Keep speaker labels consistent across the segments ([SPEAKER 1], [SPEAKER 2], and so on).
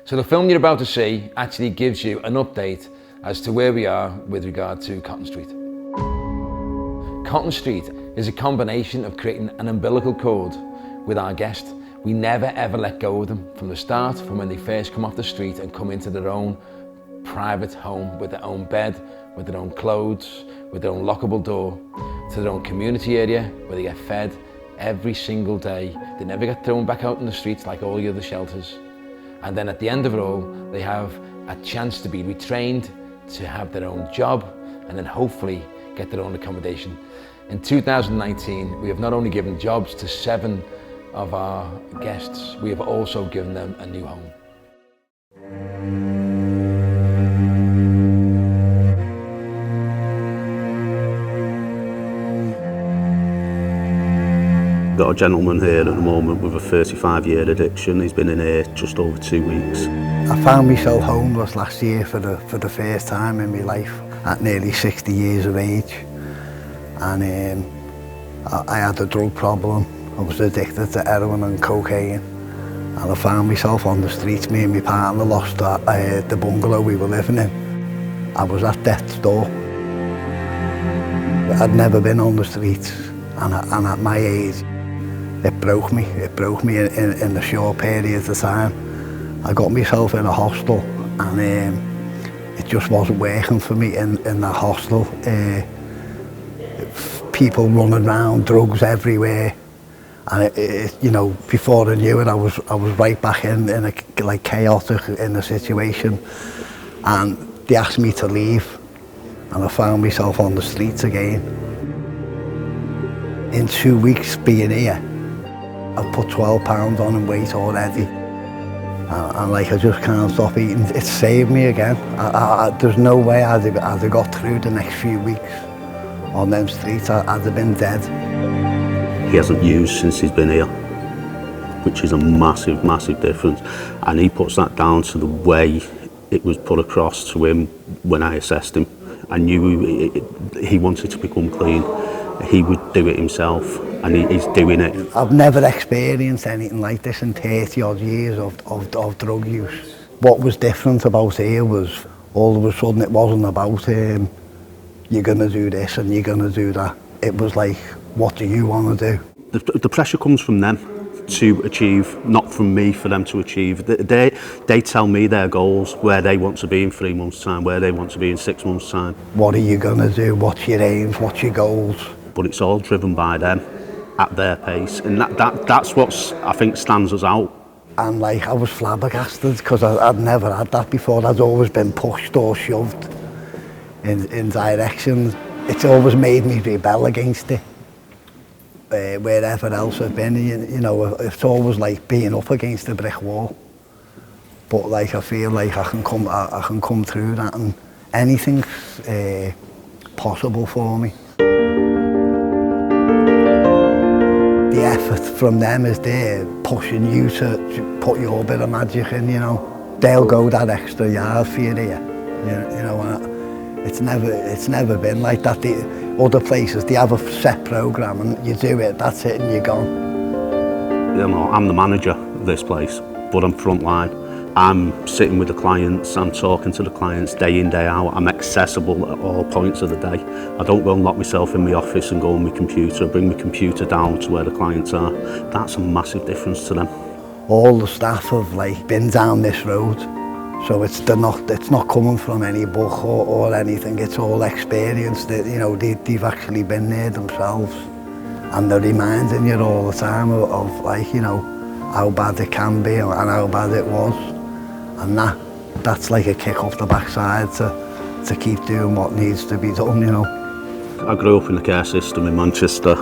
[SPEAKER 1] So the film you're about to see actually gives you an update as to where we are with regard to Cotton Street. Cotton Street is a combination of creating an umbilical cord with our guest. We never ever let go of them from the start, from when they first come off the street and come into their own private home with their own bed, with their own clothes, with their own lockable door, to their own community area where they get fed every single day. They never get thrown back out in the streets like all the other shelters. And then at the end of it all, they have a chance to be retrained, to have their own job, and then hopefully get their own accommodation. In 2019, we have not only given jobs to 7 of our guests, we have also given them a new home.
[SPEAKER 2] Got a gentleman here at the moment with a 35-year addiction. He's been in here just over 2 weeks.
[SPEAKER 3] I found myself homeless last year for the first time in my life at nearly 60 years of age. And I had a drug problem. I was addicted to heroin and cocaine. And I found myself on the streets. Me and my partner lost the bungalow we were living in. I was at death's door. I'd never been on the streets, and at my age, it broke me. It broke me in a short period of time. I got myself in a hostel, and it just wasn't working for me in that hostel. People running around, drugs everywhere, and you know, before I knew it, I was right back in a like chaotic in the situation, and they asked me to leave, and I found myself on the streets again. In 2 weeks being here, I've put 12 pounds on in weight already. And like, I just can't stop eating. It saved me again. There's no way I'd have got through the next few weeks on them streets. I'd have been dead.
[SPEAKER 2] He hasn't used since he's been here, which is a massive, massive difference. And he puts that down to the way it was put across to him when I assessed him. I knew he wanted to become clean. He would do it himself, and he's doing it.
[SPEAKER 3] I've never experienced anything like this in 30 odd years of drug use. What was different about here was all of a sudden it wasn't about you're going to do this and you're going to do that. It was like, what do you want to do?
[SPEAKER 2] The pressure comes from them to achieve, not from me for them to achieve. They tell me their goals, where they want to be in 3 months' time, where they want to be in 6 months' time.
[SPEAKER 3] What are you going to do? What's your aims? What's your goals?
[SPEAKER 2] But it's all driven by them at their pace, and that's what I think stands us out.
[SPEAKER 3] And like, I was flabbergasted because I'd never had that before. I'd always been pushed or shoved in directions. It's always made me rebel against it. Wherever else I've been, you know, it's always like being up against a brick wall. But like, I feel like I can come through that, and anything's possible for me. The effort from them is there, pushing you to put your bit of magic in, you know. They'll go that extra yard for you here, you know, and it's never been like that. The other places, they have a set programme and you do it, that's it, and you're gone.
[SPEAKER 2] You know, I'm the manager of this place, but I'm frontline. I'm sitting with the clients, I'm talking to the clients day in, day out. I'm accessible at all points of the day. I don't go and lock myself in my office and go on my computer, bring my computer down to where the clients are. That's a massive difference to them. All
[SPEAKER 3] the staff have like been down this road, so it's not coming from any book or anything. It's all experience that, you know, they've actually been there themselves, and they're reminding you all the time of like, you know, how bad it can be and how bad it was. And that's like a kick off the backside to keep doing what needs to be done, you know.
[SPEAKER 2] I grew up in the care system in Manchester.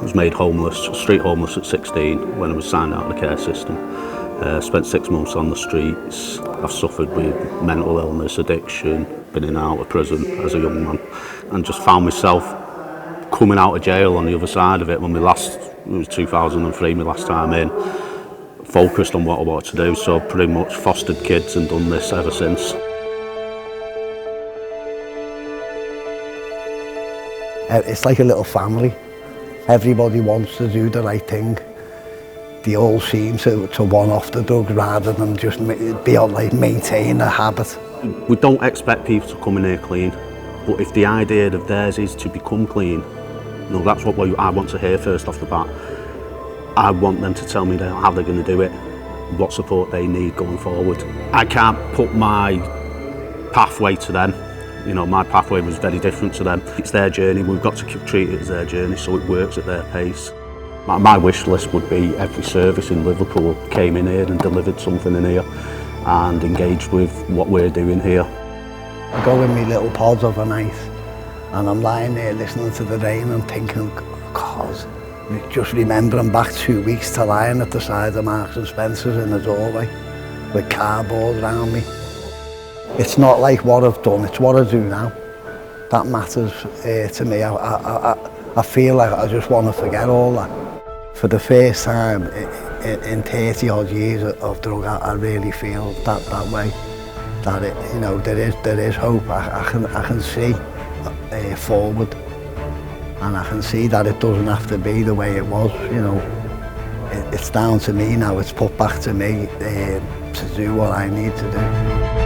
[SPEAKER 2] Was made homeless, street homeless at 16 when I was signed out of the care system. Spent 6 months on the streets. I've suffered with mental illness, addiction, been in and out of prison as a young man, and just found myself coming out of jail on the other side of it when it was 2003, my last time in. Focused on what I wanted to do, so pretty much fostered kids and done this ever since. It's
[SPEAKER 3] like a little family. Everybody wants to do the right thing. they all seem to want off the drugs rather than just be on, like, maintain a habit.
[SPEAKER 2] We don't expect people to come in here clean, but if the idea of theirs is to become clean, no, that's what I want to hear first off the bat. I want them to tell me how they're going to do it, what support they need going forward. I can't put my pathway to them. You know, my pathway was very different to them. It's their journey, we've got to treat it as their journey so it works at their pace. My wish list would be every service in Liverpool came in here and delivered something in here and engaged with what we're doing here.
[SPEAKER 3] I go in my little pods overnight and I'm lying there listening to the rain and thinking, God, just remembering back 2 weeks to lying at the side of Marks and Spencer's in the doorway with cardboard around me. It's not like what I've done, it's what I do now. That matters to me. I feel like I just want to forget all that. For the first time in 30 odd years of drug, I really feel that way. That you know, there is hope. I can see forward, and I can see that it doesn't have to be the way it was. You know, it's down to me now. It's put back to me to do what I need to do.